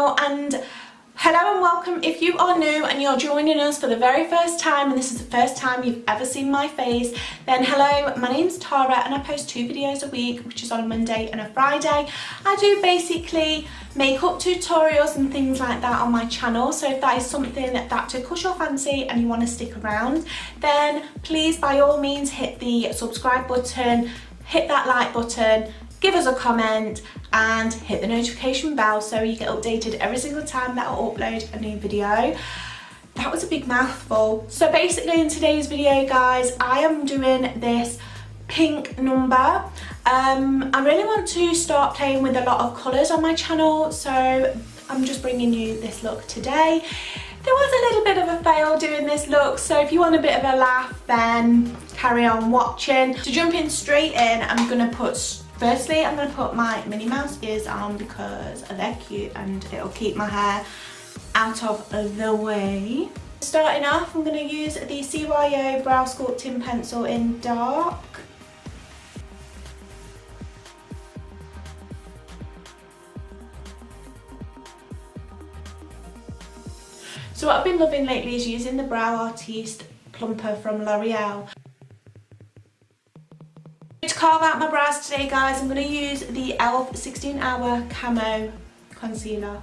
channel, and hello and welcome if you are new and you're joining us for the very first time and this is the first time you've ever seen my face, then hello, my name's Tara and I post 2 videos a week, which is on a Monday and a Friday. I do basically makeup tutorials and things like that on my channel, so if that is something that tickles your fancy and you want to stick around, then please by all means hit the subscribe button, hit that like button, give us a comment and hit the notification bell so you get updated every single time that I upload a new video. That was a big mouthful. So basically in today's video, guys, I am doing this pink number. I really want to start playing with a lot of colours on my channel, so I'm just bringing you this look today. There was a little bit of a fail doing this look, so if you want a bit of a laugh, then carry on watching. To jump in straight in, I'm going to put my Minnie Mouse ears on because they're cute and it'll keep my hair out of the way. Starting off, I'm going to use the CYO Brow Sculpting Pencil in dark. So what I've been loving lately is using the Brow Artiste Plumper from L'Oreal. To carve out my brows today, guys, I'm going to use the e.l.f. 16 Hour Camo Concealer.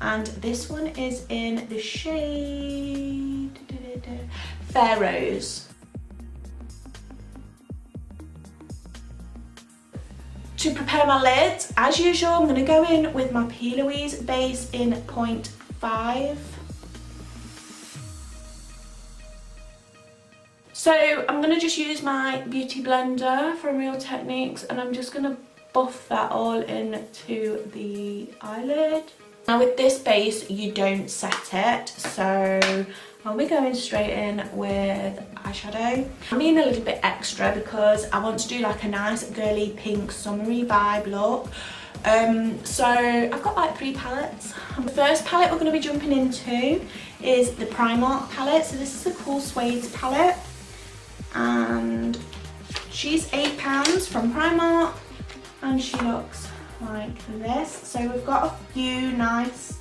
And this one is in the shade Fair Rose. To prepare my lids, as usual, I'm going to go in with my P. Louise base in 0.5. So I'm going to just use my beauty blender from Real Techniques and I'm just going to buff that all into the eyelid. Now with this base you don't set it, so I'll be going straight in with eyeshadow. I'm being a little bit extra because I want to do like a nice girly pink summery vibe look. So I've got like 3 palettes. The first palette we're going to be jumping into is the Primark palette. So this is the Cool Suede palette and she's £8 from Primark and she looks like this. So we've got a few nice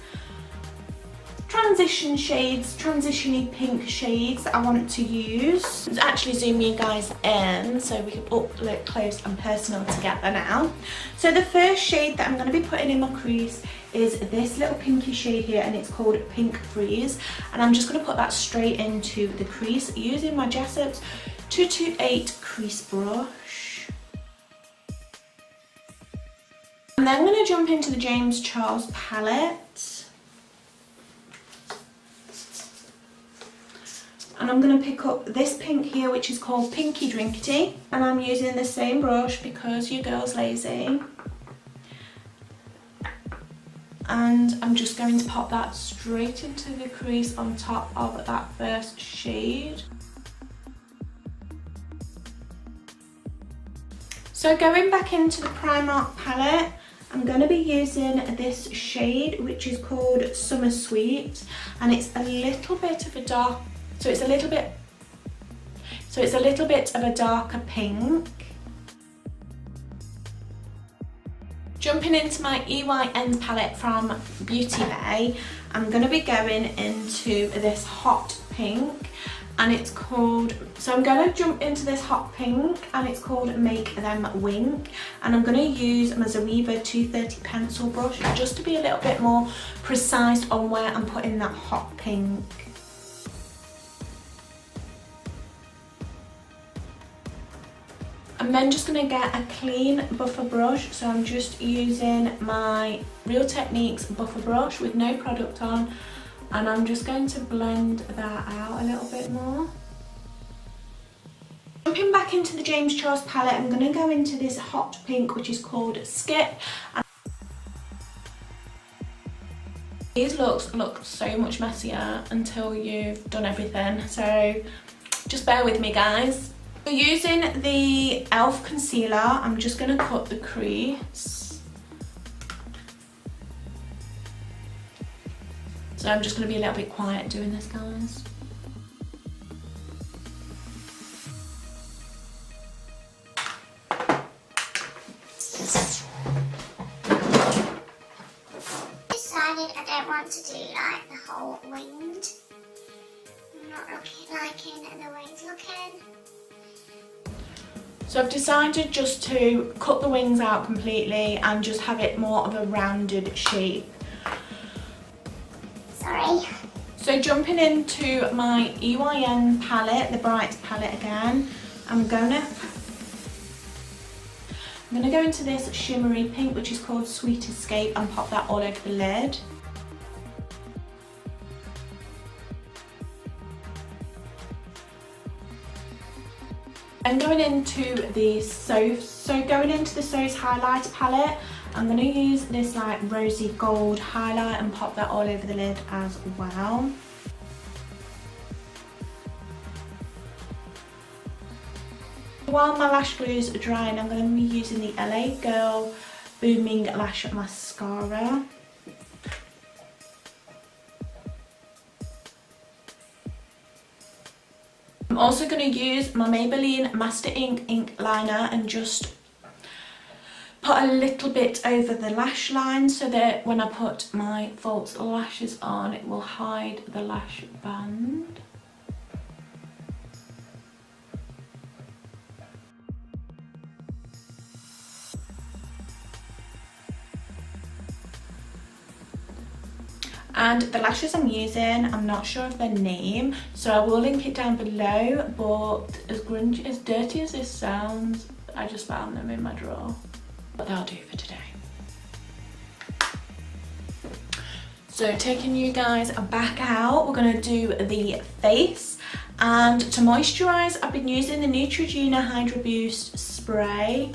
transition shades, transition-y pink shades that I want to use. Let's actually zoom you guys in so we can look close and personal together now. So the first shade that I'm going to be putting in my crease is this little pinky shade here and it's called Pink Freeze, and I'm just going to put that straight into the crease using my Jessop's 228 crease brush. And then I'm going to jump into the James Charles palette. And I'm going to pick up this pink here, which is called Pinky Drinkity. And I'm using the same brush because your girl's lazy. And I'm just going to pop that straight into the crease on top of that first shade. So going back into the Primark palette, I'm going to be using this shade which is called Summer Sweet, and it's a little bit of a dark, so it's a little bit of a darker pink. Jumping into my EYN palette from Beauty Bay, I'm going to be going into this hot pink. And it's called, so I'm going to jump into this hot pink and it's called Make Them Wink, and I'm going to use my Zoeva 230 pencil brush just to be a little bit more precise on where I'm putting that hot pink. I'm then just going to get a clean buffer brush, so I'm just using my Real Techniques buffer brush with no product on. And I'm just going to blend that out a little bit more. Jumping back into the James Charles palette, I'm going to go into this hot pink which is called Skip. And these looks look so much messier until you've done everything, so just bear with me, guys. So using the e.l.f. concealer, I'm just going to cut the crease. So I'm just going to be a little bit quiet doing this, guys. want to do like the whole winged. I'm not liking the wings looking. So I've decided just to cut the wings out completely and just have it more of a rounded shape. Sorry. So jumping into my EYN palette, the Bright palette again, I'm gonna go into this shimmery pink, which is called Sweet Escape, and pop that all over the lid. And going into the So's highlighter palette, I'm going to use this like rosy gold highlight and pop that all over the lid as well. While my lash glue is drying, I'm going to be using the LA Girl Booming Lash Mascara. I'm also going to use my Maybelline Master Ink Liner and just put a little bit over the lash line so that when I put my false lashes on, it will hide the lash band. And the lashes I'm using, I'm not sure of their name, so I will link it down below, but as grungy, as dirty as this sounds, I just found them in my drawer. But that'll do for today. So taking you guys back out, we're going to do the face. And to moisturise, I've been using the Neutrogena Hydra Boost spray.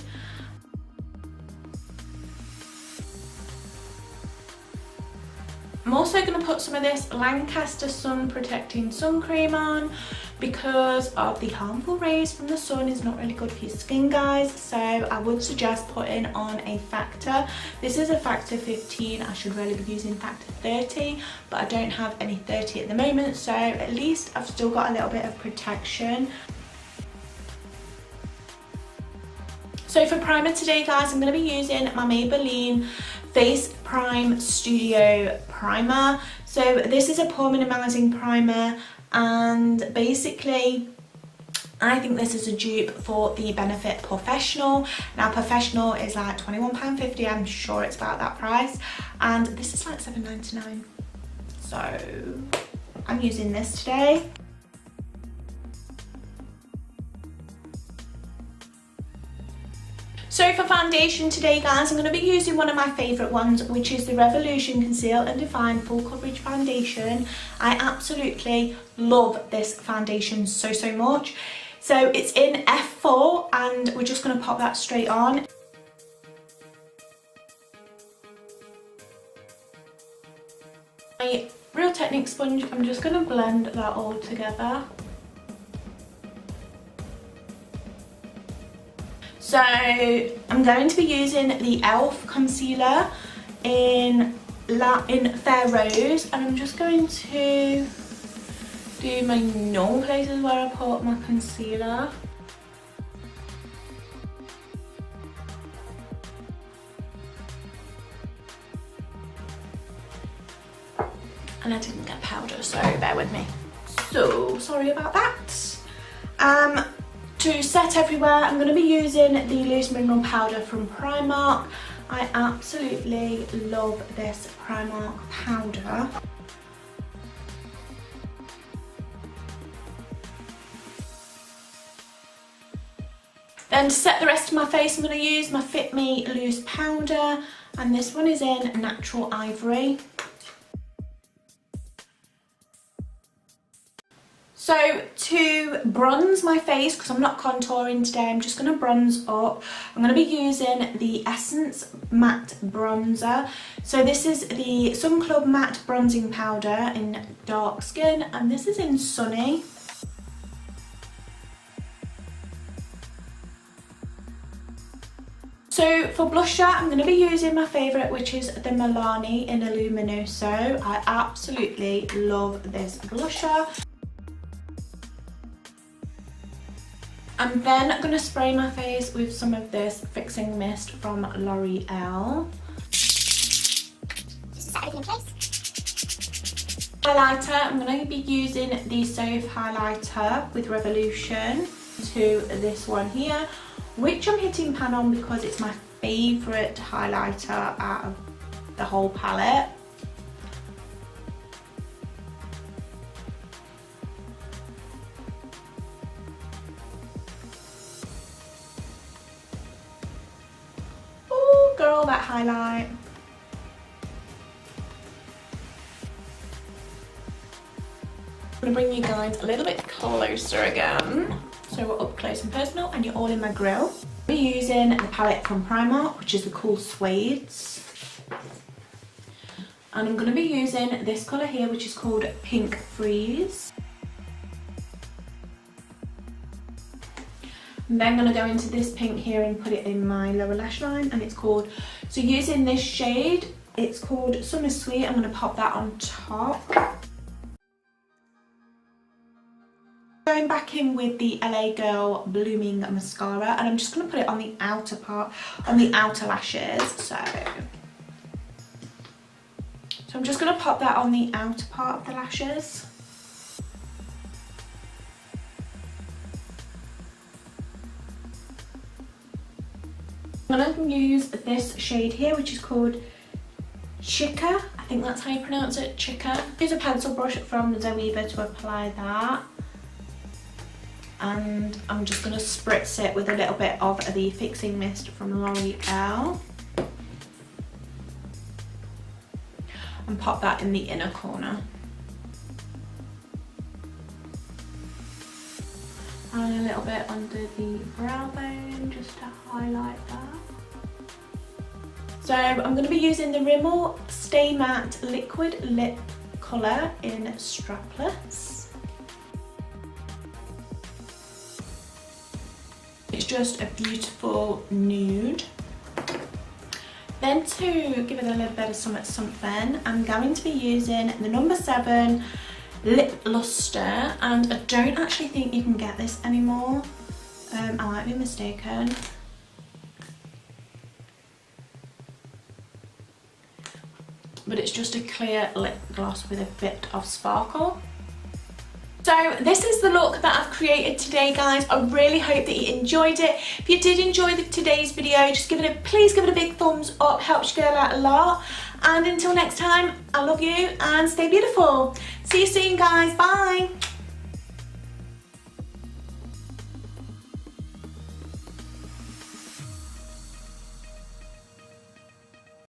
I'm also going to put some of this Lancaster Sun Protecting Sun Cream on because of the harmful rays from the sun is not really good for your skin, guys, so I would suggest putting on a factor. This is a factor 15, I should really be using factor 30, but I don't have any 30 at the moment, so at least I've still got a little bit of protection. So for primer today, guys, I'm going to be using my Maybelline Face Prime Studio Primer. So this is a pore minimizing primer, and basically I think this is a dupe for the Benefit Professional. Now Professional is like £21.50, I'm sure it's about that price, and this is like £7.99, so I'm using this today. So for foundation today, guys, I'm going to be using one of my favourite ones, which is the Revolution Conceal and Define Full Coverage Foundation. I absolutely love this foundation so much. So it's in F4 and we're just going to pop that straight on. My Real Technique sponge, I'm just going to blend that all together. So I'm going to be using the e.l.f. concealer in Fair Rose, and I'm just going to do my normal places where I put my concealer. And I didn't get powder, so bear with me. So sorry about that. To set everywhere, I'm going to be using the Loose Mineral Powder from Primark. I absolutely love this Primark powder. Then to set the rest of my face, I'm going to use my Fit Me Loose Powder, and this one is in Natural Ivory. So to bronze my face, because I'm not contouring today, I'm just going to bronze up. I'm going to be using the Essence Matte Bronzer. So this is the Sun Club Matte Bronzing Powder in Dark Skin, and this is in Sunny. So for blusher, I'm going to be using my favourite, which is the Milani in Illuminoso. I absolutely love this blusher. I'm then going to spray my face with some of this Fixing Mist from L'Oreal. Just set everything in place. Highlighter, I'm going to be using the Soft highlighter with Revolution to this one here, which I'm hitting pan on because it's my favourite highlighter out of the whole palette. Oh girl, that highlight. I'm going to bring you guys a little bit closer again, so we're up close and personal and you're all in my grill. We're using the palette from Primark, which is the Cool Suedes, and I'm going to be using this colour here, which is called Pink Freeze. I'm then going to go into this pink here and put it in my lower lash line, and it's called, so using this shade, it's called Summer Sweet. I'm going to pop that on top. Going back in with the LA Girl Blooming Mascara, and I'm just going to put it on the outer part, on the outer lashes. So I'm just going to pop that on the outer part of the lashes. I'm going to use this shade here, which is called Chica. I think that's how you pronounce it, Chica. Use a pencil brush from Zoeva to apply that. And I'm just going to spritz it with a little bit of the Fixing Mist from L'Oreal and pop that in the inner corner. And a little bit under the brow bone just to highlight that. So I'm going to be using the Rimmel Stay Matte Liquid Lip Colour in Strapless. It's just a beautiful nude. Then to give it a little bit of something, I'm going to be using the number 7 Lip Luster, and I don't actually think you can get this anymore. I might be mistaken. But it's just a clear lip gloss with a bit of sparkle. So this is the look that I've created today, guys. I really hope that you enjoyed it. If you did enjoy today's video, just please give it a big thumbs up. Helps your girl out a lot. And until next time, I love you and stay beautiful. See you soon, guys. Bye.